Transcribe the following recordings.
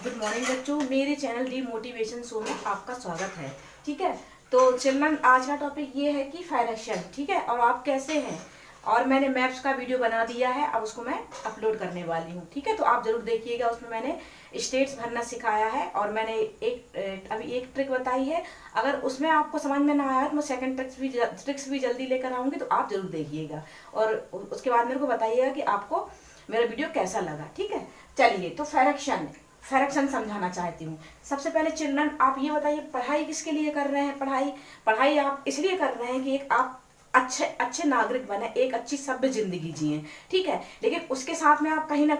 Good morning बच्चों, मेरे channel D motivation show में आपका स्वागत है। ठीक है, तो चिल्ड्रन आज का टॉपिक ये है कि फ्रैक्शन। ठीक है, और आप कैसे हैं। और मैंने मैप्स का वीडियो बना दिया है, अब उसको मैं अपलोड करने वाली हूँ। ठीक है, तो आप जरूर देखिएगा। उसमें मैंने स्टेट्स भरना सिखाया है और मैंने अभी एक ट्रिक बताई है। अगर उसमें आपको समझ में ना आया तो मैं सेकंड ट्रिक्स भी जल्दी लेकर आऊँगी, तो आप जरूर देखिएगा और उसके बाद मेरे को बताइएगा कि आपको मेरा वीडियो कैसा लगा। ठीक है, चलिए तो फ्रैक्शन समझाना चाहती हूँ। सबसे पहले चिल्ड्रन आप ये बताइए, पढ़ाई किसके लिए कर रहे हैं। पढ़ाई आप इसलिए कर रहे हैं कि एक आप अच्छे नागरिक बने, एक अच्छी सभ्य जिंदगी जिए। ठीक है, लेकिन उसके साथ में आप कहीं ना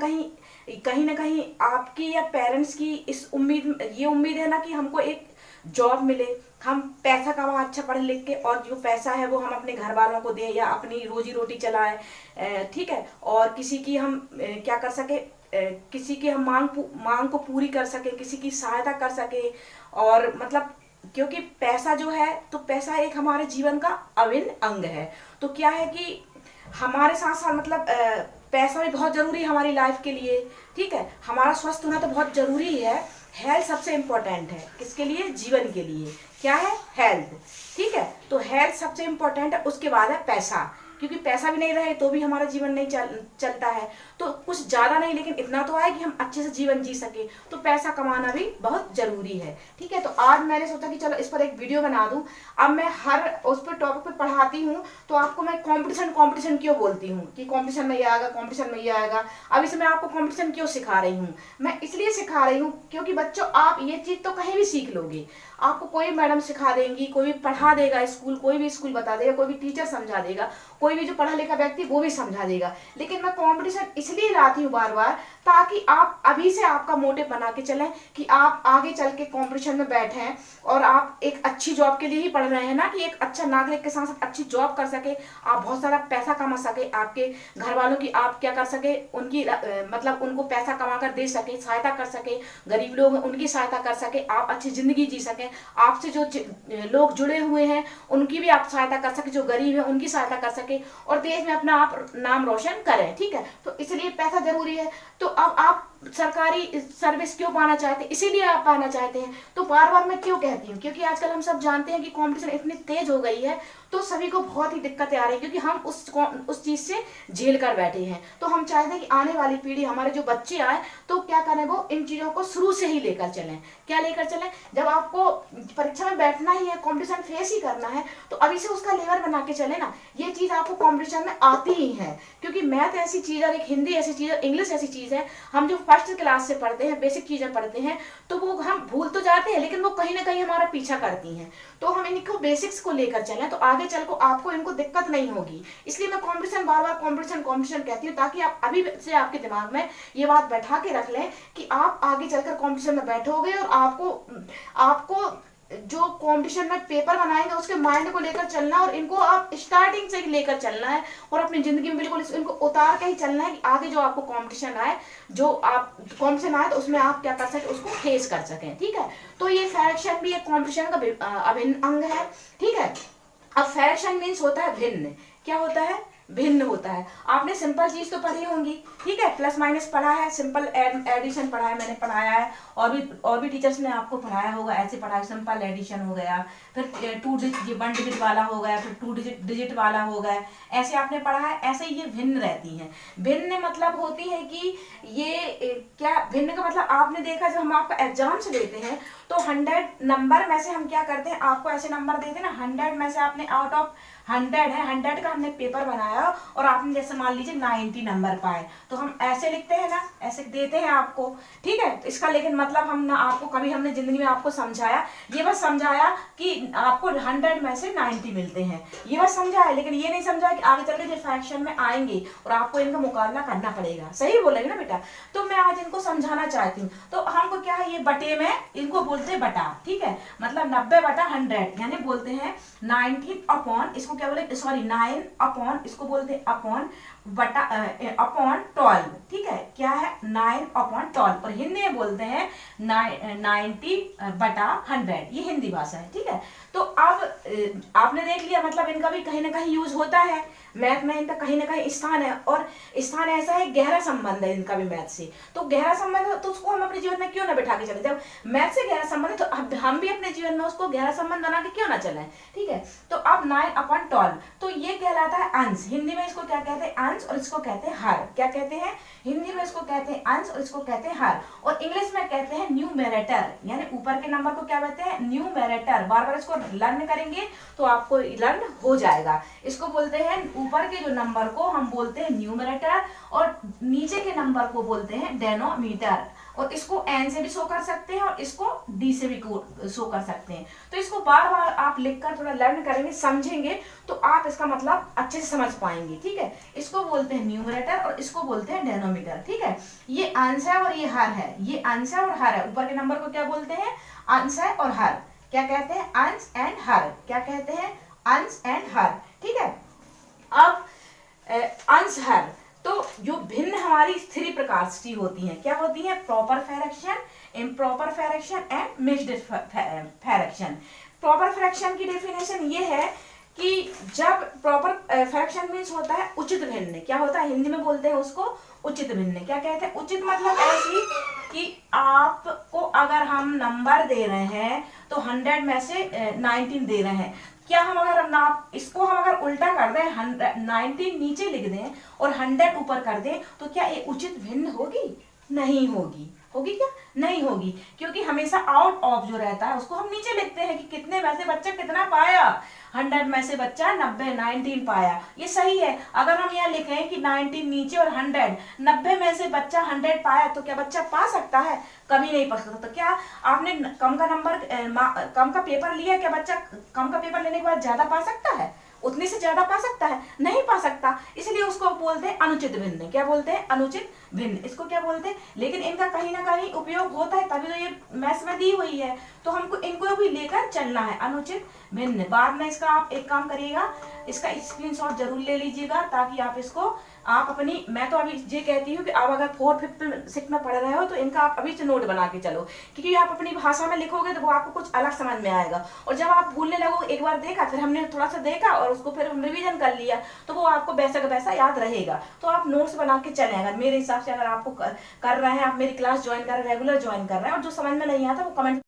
कहीं आपकी या पेरेंट्स की ये उम्मीद है ना कि हमको एक जॉब मिले, हम पैसा कमाएं अच्छा पढ़ लिख के, और जो पैसा है वो हम अपने घर वालों को दें या अपनी रोजी रोटी चलाएं। ठीक है, और किसी की हम क्या कर सके, किसी की हम मांग को पूरी कर सके, किसी की सहायता कर सके। और मतलब क्योंकि पैसा जो है, तो पैसा एक हमारे जीवन का अभिन्न अंग है। तो क्या है कि हमारे साथ साथ मतलब पैसा भी बहुत जरूरी है हमारी लाइफ के लिए। ठीक है, हमारा स्वस्थ होना तो बहुत जरूरी है। हेल्थ सबसे इम्पोर्टेंट है, किसके लिए, जीवन के लिए। क्या है, हेल्थ। ठीक है, तो हेल्थ सबसे इम्पोर्टेंट है, उसके बाद है पैसा। क्योंकि पैसा भी नहीं रहे तो भी हमारा जीवन नहीं चलता है। तो कुछ ज्यादा नहीं, लेकिन इतना तो है कि हम अच्छे से जीवन जी सके, तो पैसा कमाना भी बहुत जरूरी है। ठीक है, तो आज मैंने सोचा कि चलो इस पर एक वीडियो बना दूं। अब मैं हर उस पर टॉपिक पर पढ़ाती हूँ, तो आपको मैं कंपटीशन क्यों बोलती हूँ कि कंपटीशन में ये आएगा, कंपटीशन में ये आएगा। अब इसमें आपको कंपटीशन क्यों सिखा रही हूँ, मैं इसलिए सिखा रही हूँ क्योंकि बच्चों आप ये चीज तो कहीं भी सीख लोगे। आपको कोई मैडम सिखा देंगी, कोई भी पढ़ा देगा स्कूल, कोई भी स्कूल बता देगा, कोई भी टीचर समझा देगा, कोई भी जो पढ़ा लिखा व्यक्ति वो भी समझा देगा। लेकिन मैं कंपटीशन इसलिए लाती हूँ बार बार, ताकि आप अभी से आपका मोटिव बना के चलें कि आप आगे चल के कंपटीशन में बैठें और आप एक अच्छी जॉब के लिए ही पढ़ रहे हैं ना, कि एक अच्छा नागरिक के साथ साथ अच्छी जॉब कर सके, आप बहुत सारा पैसा कमा सके, आपके घर वालों की आप क्या कर सके, उनकी मतलब उनको पैसा कमा कर दे सके, सहायता कर सके, गरीब लोग हैं उनकी सहायता कर सके, आप अच्छी जिंदगी जी सके, आपसे जो लोग जुड़े हुए हैं उनकी भी आप सहायता कर सके, जो गरीब है उनकी सहायता कर सके, और देश में अपना आप नाम रोशन करें। ठीक है, तो इसलिए पैसा जरूरी है। तो अब आप सरकारी सर्विस क्यों पाना चाहते हैं, इसीलिए आप पाना चाहते हैं। तो बार बार मैं क्यों कहती हूँ, क्योंकि आजकल हम सब जानते हैं कि कंपटीशन इतनी तेज हो गई है, तो सभी को बहुत ही दिक्कतें आ रही है, क्योंकि हम उस चीज से झेल कर बैठे हैं। तो हम चाहते हैं कि आने वाली पीढ़ी, हमारे जो बच्चे आए, तो क्या करें, वो इन चीजों को शुरू से ही लेकर चलें। क्या लेकर चलें, जब आपको परीक्षा में बैठना ही है, कंपटीशन फेस ही करना है, तो अभी से उसका लेवल बना के चले ना। ये चीज आपको कंपटीशन में आती ही है, क्योंकि मैथ ऐसी चीज है, एक हिंदी ऐसी चीज है, इंग्लिश ऐसी चीज है, हम जो फर्स्ट क्लास से पढ़ते हैं, बेसिक चीजें पढ़ते हैं, तो वो हम भूल तो जाते हैं, लेकिन वो कहीं ना कहीं हमारा पीछा करती हैं। तो हम इनको बेसिक्स को लेकर चलें, तो आगे चल को आपको इनको दिक्कत नहीं होगी। इसलिए मैं कंपटीशन बार बार कंपटीशन कहती हूँ, ताकि आप अभी से आपके दिमाग में ये बात बैठा के रख लें कि आप आगे चलकर कंपटीशन में बैठोगे, और आपको जो कंपटीशन में पेपर बनाएंगे उसके माइंड को लेकर चलना, और इनको आप स्टार्टिंग से ही लेकर चलना है, और अपनी जिंदगी में बिल्कुल इनको उतार के ही चलना है, कि आगे जो आपको कंपटीशन आए, जो आप कंपटीशन आए, तो उसमें आप क्या कर सके, उसको फेस कर सकें। ठीक है, तो ये फ्रैक्शन भी एक कंपटीशन का अभिन्न अंग है। ठीक है, अब फ्रैक्शन मीन्स होता है भिन्न। क्या होता है, भिन्न होता है। आपने सिंपल चीज तो पढ़ी होंगी, ठीक है, प्लस माइनस पढ़ा है, सिंपल एडिशन पढ़ा है, मैंने पढ़ाया है, और भी टीचर्स ने आपको पढ़ाया होगा, ऐसे पढ़ाया, सिंपल एडिशन हो गया, फिर 1 डिजिट वाला हो गया, फिर 2 डिजिट वाला हो गया, ऐसे आपने पढ़ा है। ऐसे ये भिन्न रहती हैं। भिन्न मतलब होती है कि ये क्या, भिन्न का मतलब आपने देखा, जब हम आपका एग्जाम्स देते हैं, तो 100 नंबर में से हम क्या करते हैं, आपको ऐसे नंबर देते हैं ना, 100 में से आपने आउट ऑफ 100 है, 100 का हमने पेपर बनाया, और आपने जैसे मान लीजिए 90 नंबर पाए, तो हम ऐसे लिखते हैं ना, ऐसे देते हैं आपको। ठीक है, इसका लेकिन मतलब हम ना, आपको कभी हमने जिंदगी में आपको समझाया, ये बस समझाया कि आपको 100 में से 90 मिलते हैं, ये बस समझाया, लेकिन ये नहीं समझाया कि आगे चल के जो फ्रैक्शन में आएंगे और आपको इनका मुकाबला करना पड़ेगा। सही बोलेंगे ना बेटा, तो मैं आज इनको समझाना चाहती हूँ। तो हमको क्या है, ये बटे में इनको बोलते हैं बटा। ठीक है, मतलब 90/100, यानी बोलते हैं 90 अपॉन, इसको क्या बोले, सॉरी 9 अपॉन, इसको बोलते हैं अपॉन बटा अपॉन 12, ठीक है, क्या है 9 अपॉन 12, और हिंदी में बोलते हैं 90 बटा 100, ये हिंदी भाषा है, ठीक है। तो अब आपने देख लिया, मतलब इनका भी कहीं ना कहीं यूज होता है, मैथ में इनका कहीं ना कहीं स्थान है, और स्थान ऐसा है, गहरा संबंध है इनका भी मैथ से। तो गहरा संबंध है, तो उसको हम अपने जीवन में क्यों ना बिठा के चले, जब मैथ से गहरा संबंध है तो अब हम भी अपने जीवन में उसको गहरा संबंध बना के क्यों ना चले, ठीक है। तो अब 9 अपॉन 12, तो ये कहलाता है अंश। हिंदी में इसको क्या कहते हैं, अंश, और इसको कहते हैं हर। क्या कहते हैं, हिंदी में इसको कहते हैं अंश और इसको कहते हैं हर, और इंग्लिश में कहते हैं न्यूमरेटर, यानी ऊपर के नंबर को क्या कहते हैं, न्यूमरेटर। बार बार इसको लर्न करेंगे तो आपको लर्न हो जाएगा। इसको बोलते हैं, ऊपर के जो नंबर को हम बोलते हैं न्यूमरेटर, और नीचे के नंबर को बोलते हैं डेनोमीटर, और इसको एन से भी शो कर सकते हैं और इसको डी से भी शो कर सकते हैं। तो इसको बार बार आप लिखकर थोड़ा लर्न करेंगे, समझेंगे, तो आप इसका मतलब अच्छे से समझ पाएंगे, ठीक है। इसको बोलते हैं न्यूमरेटर और इसको बोलते हैं डेनोमीटर, ठीक है। ये अंश है और ये हर है, ये अंश है और हर है। ऊपर के नंबर को क्या बोलते हैं, अंश है और हर। क्या कहते हैं, अंश एंड हर। क्या कहते हैं, अंश एंड हर, ठीक है। अब अंश हर, तो जो भिन्न हमारी 3 प्रकार की होती हैं, क्या होती हैं, proper fraction, improper fraction and mixed fraction. Proper fraction की डेफिनेशन ये है कि जब प्रॉपर फ्रैक्शन मीन्स होता है उचित भिन्न। क्या होता है, हिंदी में बोलते हैं उसको उचित भिन्न। क्या कहते हैं, उचित मतलब ऐसी कि आपको अगर हम नंबर दे रहे हैं तो 100 में से 19 दे रहे हैं, क्या हम अगर नाप इसको हम अगर उल्टा कर दें, 19 नीचे लिख दें और 100 ऊपर कर दें, तो क्या ये उचित भिन्न होगी, नहीं होगी। होगी क्या, नहीं होगी, क्योंकि हमेशा आउट ऑफ जो रहता है उसको हम नीचे लिखते हैं कि कितने में से बच्चा कितना पाया, 100 में से बच्चा 19 पाया, ये सही है। अगर हम यहाँ लिखें कि 19 नीचे और 100, 90 में से बच्चा 100 पाया, तो क्या बच्चा पा सकता है, कभी नहीं पा सकता। तो क्या आपने कम का नंबर कम का पेपर लिया, क्या बच्चा कम का पेपर लेने के बाद ज्यादा पा सकता है, उतने से ज्यादा पा सकता है, नहीं पा सकता। इसलिए उसको बोलते हैं अनुचित भिन्न। क्या बोलते हैं, अनुचित भिन्न, इसको क्या बोलते हैं। लेकिन इनका कहीं ना कहीं उपयोग होता है, तभी तो ये मैथ्स में दी हुई है, तो हमको इनको भी लेकर चलना है, अनुचित भिन्न। बाद में इसका आप एक काम करिएगा, इसका स्क्रीनशॉट जरूर ले लीजिएगा, ताकि आप इसको आप अपनी, मैं तो अभी ये कहती हूँ कि आप अगर 4th 5th 6th में पढ़ रहे हो तो इनका आप अभी से नोट बना के चलो, क्योंकि आप अपनी भाषा में लिखोगे तो वो आपको कुछ अलग समझ में आएगा। और जब आप भूलने लगो, एक बार देखा, फिर हमने थोड़ा सा देखा और उसको फिर हम रिवीजन कर लिया, तो वो आपको वैसा का वैसा याद रहेगा। तो आप नोट्स बना के चले, अगर मेरे हिसाब से अगर आपको कर रहे हैं, आप मेरी क्लास ज्वाइन कर रहे हैं, रेगुलर ज्वाइन कर रहे हैं, और जो समझ में नहीं आता वो कमेंट।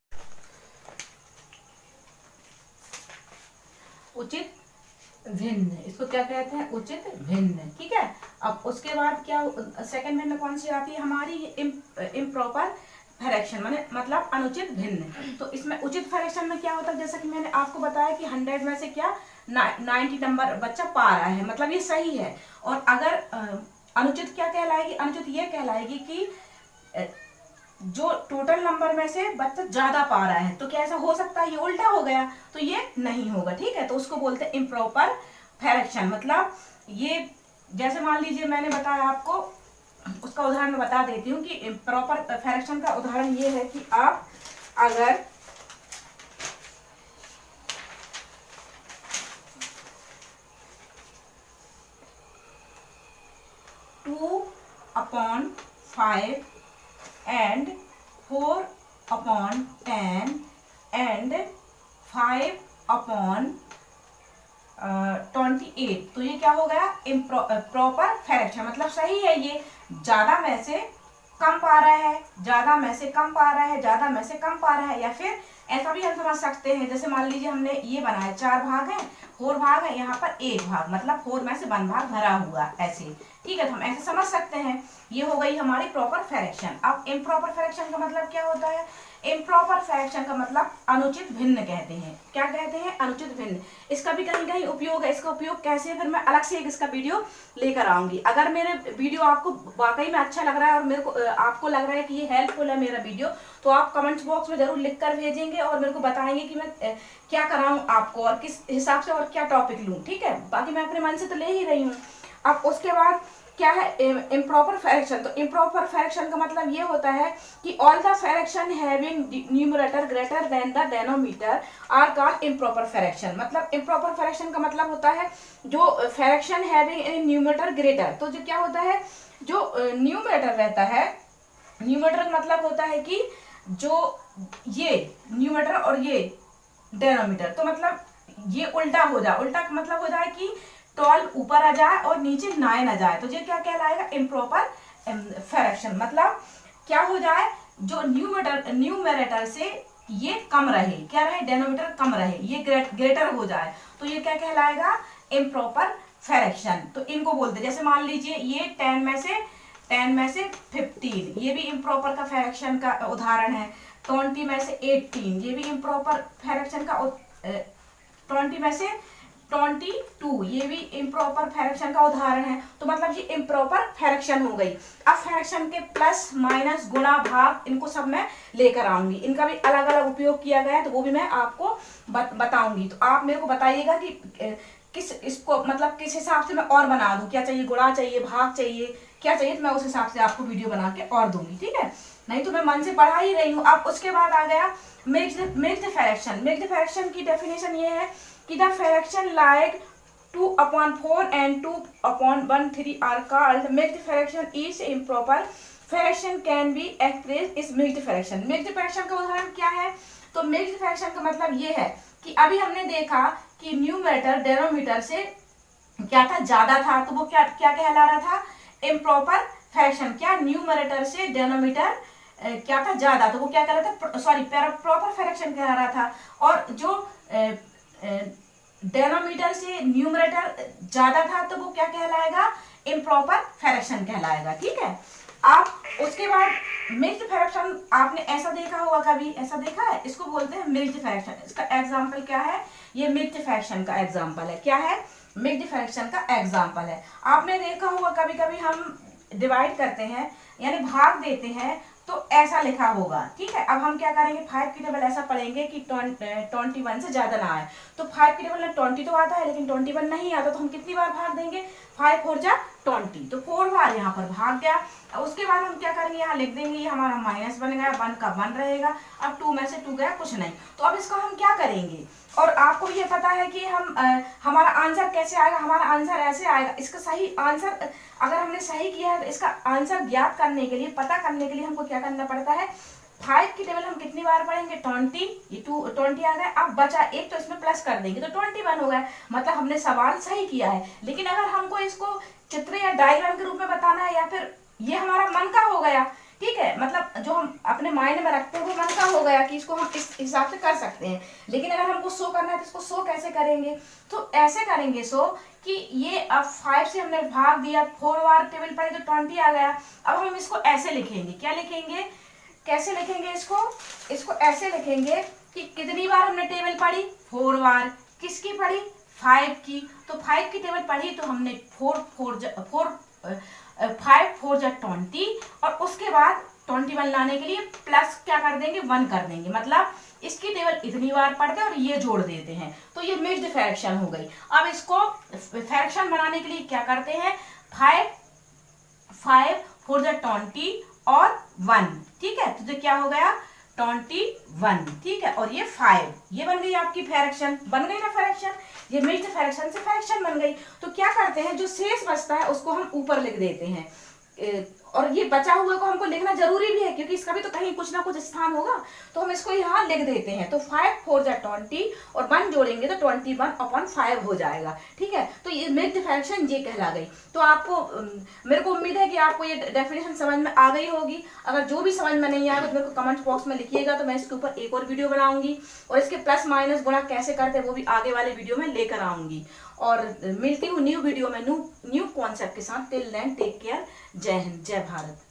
उचित भिन्न, इसको क्या कहते हैं, उचित भिन्न, ठीक है। अब उसके बाद क्या सेकंड भिन्न कौन सी आती है हमारी, इम्प्रॉपर फ्रैक्शन, मतलब अनुचित भिन्न। तो इसमें उचित फ्रैक्शन में क्या होता है, जैसा कि मैंने आपको बताया कि 100 में से क्या 90 नंबर बच्चा पा रहा है, मतलब ये सही है। और अगर अनुचित क्या कहलाएगी, अनुचित ये कहलाएगी कि जो टोटल नंबर में से बच्चा ज्यादा पा रहा है, तो क्या ऐसा हो सकता है, ये उल्टा हो गया, तो ये नहीं होगा, ठीक है। तो उसको बोलते हैं इम्प्रॉपर फ्रैक्शन। मतलब ये जैसे मान लीजिए मैंने बताया आपको, उसका उदाहरण मैं बता देती हूँ कि इम्प्रॉपर फ्रैक्शन का उदाहरण ये है कि आप अगर 2/5 and 4/10 and 5/28, तो ये क्या हो गया, प्रॉपर फ्रैक्शन। मतलब सही है, ये ज्यादा में से कम पा रहा है, ज्यादा में से कम पा रहा है, ज्यादा में से कम पा रहा है। या फिर ऐसा भी हम समझ सकते हैं, जैसे मान लीजिए हमने ये बनाया 4 भाग है, 4 भाग है, यहाँ पर 1 भाग, मतलब 4 में से 1 भाग भरा हुआ, ऐसे, ठीक है। तो हम ऐसे समझ सकते हैं, ये हो गई हमारी प्रॉपर फ्रैक्शन। अब इम्प्रॉपर फ्रैक्शन का मतलब क्या होता है, इम्प्रॉपर फ्रैक्शन का मतलब अनुचित भिन्न कहते हैं। क्या कहते हैं, अनुचित भिन्न। इसका भी कहीं कहीं उपयोग है, इसका उपयोग कैसे है, फिर मैं अलग से एक इसका वीडियो लेकर आऊंगी। अगर मेरे वीडियो आपको वाकई में अच्छा लग रहा है और मेरे को आपको लग रहा है कि ये हेल्पफुल है मेरा वीडियो, तो आप कमेंट्स बॉक्स में जरूर लिख कर भेजेंगे और मेरे को बताएंगे कि मैं क्या कराऊं आपको और किस हिसाब से और क्या टॉपिक लूं, ठीक है। बाकी मैं अपने मन से तो ले ही रही हूँ। अब उसके बाद क्या है इम्प्रॉपर फ्रैक्शन। तो इम्प्रॉपर फ्रैक्शन का मतलब ये होता है कि all the fraction having numerator greater than the denominator are called improper fraction. मतलब इम्प्रॉपर फ्रैक्शन का मतलब होता है जो फ्रैक्शन हैविंग न्यूमरेटर ग्रेटर, तो जो क्या होता है जो न्यूमरेटर रहता है, न्यूमरेटर का मतलब होता है कि जो ये न्यूमरेटर और ये डेनोमीटर, तो मतलब ये उल्टा हो जाए, उल्टा का मतलब हो जाए कि 12 ऊपर आ जाए और नीचे 9 आ जाए, तो ये क्या कहलाएगा इम्प्रॉपर फ्रैक्शन। मतलब क्या हो जाए जो न्यूमरेटर से ये कम रहे, क्या रहे डेनोमीटर कम रहे, ये ग्रेटर हो जाए, तो ये क्या कहलाएगा इम्प्रॉपर फ्रैक्शन। तो इनको बोलते हैं, जैसे मान लीजिए ये 10 में से 15, ये भी इम्प्रॉपर का फ्रैक्शन का उदाहरण है। 20 में से 18, ये भी इम्प्रॉपर फ्रैक्शन का 20 में से 22, ये भी इम्प्रॉपर फ्रैक्शन का उदाहरण है। तो मतलब ये इम्प्रॉपर फ्रैक्शन हो गई। अब फ्रैक्शन के प्लस माइनस गुणा भाग इनको सब मैं लेकर आऊंगी, इनका भी अलग अलग उपयोग किया गया है, तो वो भी मैं आपको बताऊंगी। तो आप मेरे को बताइएगा कि किस इसको मतलब किस हिसाब से मैं और बना दूं, क्या चाहिए, गुणा चाहिए, भाग चाहिए, क्या चाहिए, तो मैं उस हिसाब से आपको वीडियो बना के और दूंगी, ठीक है। नहीं तो मैं मन से पढ़ा ही रही हूँ। अब उसके बाद आ गया मिक्स्ड फ्रैक्शन। मिक्स्ड फ्रैक्शन की डेफिनेशन ये है कि the fraction like 2/4 and 2/13 are called mixed fraction. Each improper fraction can be expressed is mixed fraction. mixed fraction का उदाहरण क्या है, तो mixed fraction का मतलब ये है कि अभी हमने देखा कि न्यूमरेटर डेनोमीटर से क्या था, ज्यादा था, तो वो क्या क्या कहला रहा था इम्प्रॉपर फ्रैक्शन। क्या न्यूमरेटर से डेनोमीटर क्या था ज्यादा, तो वो क्या कह रहा था सॉरी प्रॉपर फ्रैक्शन कह रहा था। और जो डेनोमीटर से न्यूमरेटर ज्यादा था तो वो क्या कहलाएगा इम्प्रॉपर फ्रैक्शन कहलाएगा, ठीक है। आप उसके बाद मिक्स्ड फ्रैक्शन आपने ऐसा देखा होगा, कभी ऐसा देखा है, इसको बोलते हैं मिक्स्ड फ्रैक्शन। इसका एग्जांपल क्या है, ये मिक्स्ड फ्रैक्शन का एग्जांपल है। क्या है, मिक्स्ड फ्रैक्शन का एग्जांपल है। आपने देखा होगा कभी कभी हम डिवाइड करते हैं यानी भाग देते हैं तो ऐसा लिखा होगा, ठीक है। अब हम क्या करेंगे, 5 की टेबल ऐसा पढ़ेंगे कि 21 से ज्यादा ना आए। तो 5 की टेबल में 20 तो आता है लेकिन 21 नहीं आता, तो हम कितनी बार भाग देंगे, 5 4 जा 20, तो 4 बार यहाँ पर भाग गया। उसके बाद हम क्या करेंगे, यहाँ लिख देंगे, ये हमारा माइनस बन गया, 1 का 1 रहेगा। अब 2 में से 2 गया, कुछ नहीं। तो अब इसका हम क्या करेंगे, और आपको ये पता है कि हम हमारा आंसर कैसे आएगा, हमारा आंसर ऐसे आएगा। इसका सही आंसर अगर हमने सही किया है तो इसका आंसर ज्ञात करने के लिए, पता करने के लिए हमको क्या करना पड़ता है, 5 की टेबल हम कितनी बार पढ़ेंगे 20, ये 20 आ गए। अब बचा एक, तो इसमें प्लस कर देंगे तो 21 हो गया, मतलब हमने सवाल सही किया है। लेकिन अगर हमको इसको चित्र या डायग्राम के रूप में बताना है, या फिर ये हमारा मन का हो गया, ठीक है, मतलब जो हम अपने माइंड में रखते हैं वो मन का हो गया कि इसको हम इस हिसाब से कर सकते हैं। लेकिन अगर हमको शो करना है तो इसको शो कैसे करेंगे, तो ऐसे करेंगे शो कि ये अब 5 से हमने भाग दिया, 4 बार टेबल पढ़ी तो 20 आ गया। अब हम इसको ऐसे लिखेंगे, क्या लिखेंगे, कैसे लिखेंगे इसको ऐसे लिखेंगे कि कितनी बार हमने टेबल पढ़ी, 4 बार। किसकी पढ़ी, 5 की। तो 5 की टेबल पढ़ी तो हमने 5 4 जा 20, और उसके बाद 21 लाने के लिए प्लस क्या कर देंगे, 1 कर देंगे। मतलब इसकी टेबल इतनी बार पढ़ते हैं और ये जोड़ देते हैं, तो ये मिक्स्ड फ्रैक्शन हो गई। अब इसको फ्रैक्शन बनाने के लिए क्या करते हैं, 5 4 जा 20 और 1, ठीक है, तो क्या हो गया 21, ठीक है, और ये 5, ये बन गई आपकी फ्रैक्शन, बन गई ना फ्रैक्शन, ये मिक्स्ड फ्रैक्शन से फ्रैक्शन बन गई। तो क्या करते हैं, जो शेष बचता है उसको हम ऊपर लिख देते हैं, और ये बचा हुआ को हमको लिखना जरूरी भी है क्योंकि इसका भी तो कहीं कुछ ना कुछ स्थान होगा, तो हम इसको यहाँ लिख देते हैं। तो 5 4 जा 20 और 1 जोड़ेंगे तो 21/5 हो जाएगा, ठीक है। तो ये मिक्स्ड फ्रैक्शन ये कहला गई। तो आपको मेरे को उम्मीद है कि आपको ये डेफिनेशन समझ में आ गई होगी। अगर जो भी समझ में नहीं आएगा तो मेरे को कमेंट बॉक्स में लिखिएगा, तो मैं इसके ऊपर एक और वीडियो बनाऊंगी, और इसके प्लस माइनस गुणा कैसे करते हैं वो भी आगे वाले वीडियो में लेकर आऊंगी। और मिलती हूँ न्यू वीडियो में न्यू कॉन्सेप्ट के साथ। टिल देन टेक केयर, जय हिंद, जय भारत।